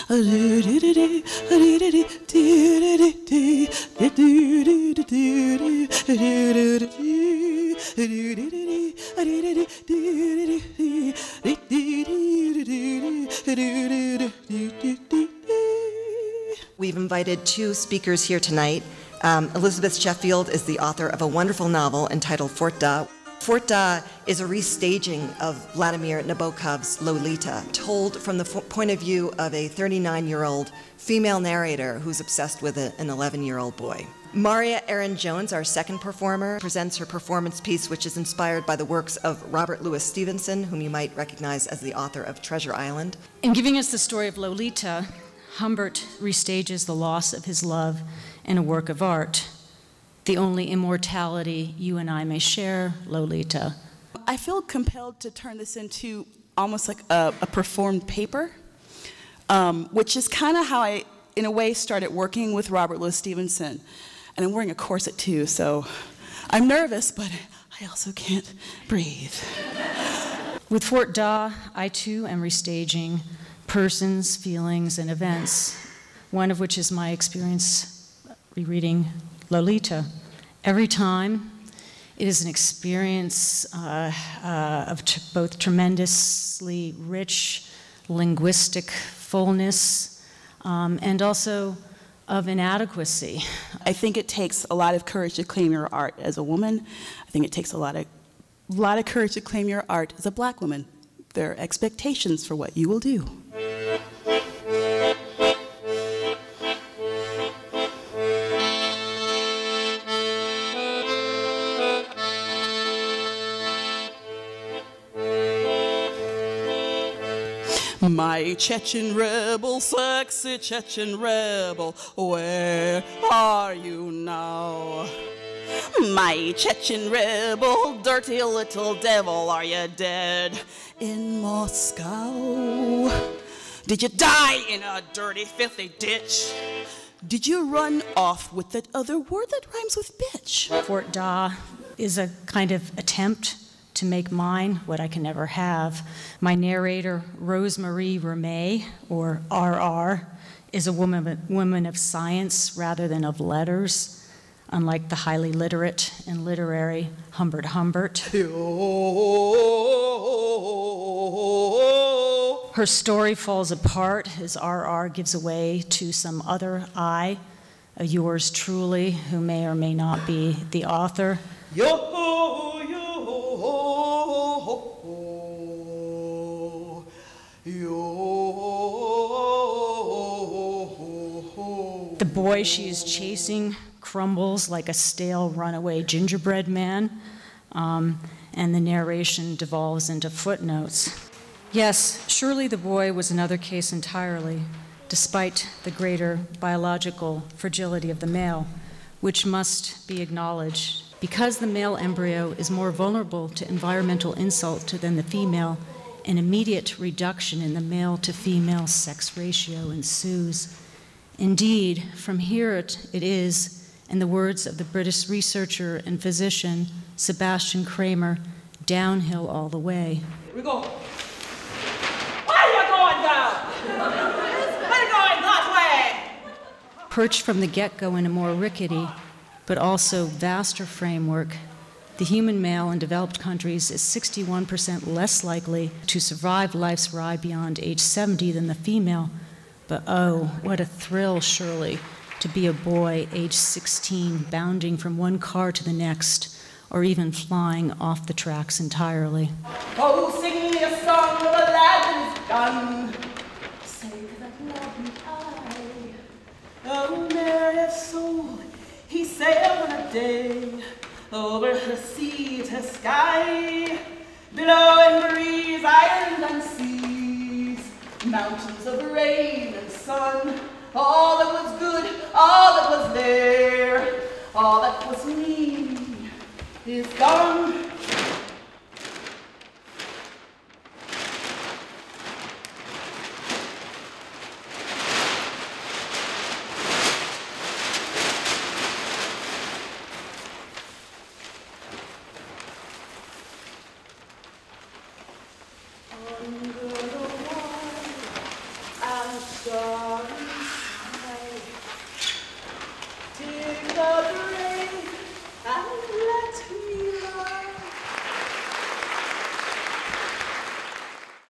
We've invited two speakers here tonight. Elisabeth Sheffield is the author of a wonderful novel entitled Fort Da. Fort Da is a restaging of Vladimir Nabokov's Lolita, told from the point of view of a 39-year-old female narrator who's obsessed with an 11-year-old boy. Marya Errin Jones, our second performer, presents her performance piece, which is inspired by the works of Robert Louis Stevenson, whom you might recognize as the author of Treasure Island. In giving us the story of Lolita, Humbert restages the loss of his love in a work of art, the only immortality you and I may share, Lolita. I feel compelled to turn this into almost like a performed paper, which is kind of how I, in a way, started working with Robert Louis Stevenson. And I'm wearing a corset too, so I'm nervous, but I also can't breathe. With Fort Da, I too am restaging persons, feelings, and events, one of which is my experience rereading Lolita. Every time, it is an experience of both tremendously rich linguistic fullness and also of inadequacy. I think it takes a lot of courage to claim your art as a woman. I think it takes a lot of courage to claim your art as a Black woman. There are expectations for what you will do. My Chechen rebel, sexy Chechen rebel, where are you now? My Chechen rebel, dirty little devil, are you dead in Moscow? Did you die in a dirty, filthy ditch? Did you run off with that other word that rhymes with bitch? Fort Da is a kind of attempt to make mine what I can never have. My narrator, Rosemarie Ramey, or RR, is a woman of science rather than of letters, unlike the highly literate and literary Humbert. Her story falls apart as RR gives away to some other I, a yours truly, who may or may not be the author. The boy she is chasing crumbles like a stale runaway gingerbread man, and the narration devolves into footnotes. Yes, surely the boy was another case entirely, despite the greater biological fragility of the male, which must be acknowledged. Because the male embryo is more vulnerable to environmental insult than the female, an immediate reduction in the male to female sex ratio ensues. Indeed, from here it is, in the words of the British researcher and physician Sebastian Kramer, downhill all the way. Here we go. Why are you going down? Where are you going that way? Perched from the get-go in a more rickety, but also vaster framework, the human male in developed countries is 61% less likely to survive life's ride beyond age 70 than the female. But oh, what a thrill, surely, to be a boy age 16, bounding from one car to the next, or even flying off the tracks entirely. Oh, sing me a song of Aladdin's gun. Say that love me I. Oh, merry of soul, he sailed on a day over the sea to sky, below in breeze, island and seas, mountains of rain and sun, all that was good, all that was there, all that was me is gone. Under the water, and Starry sky, take the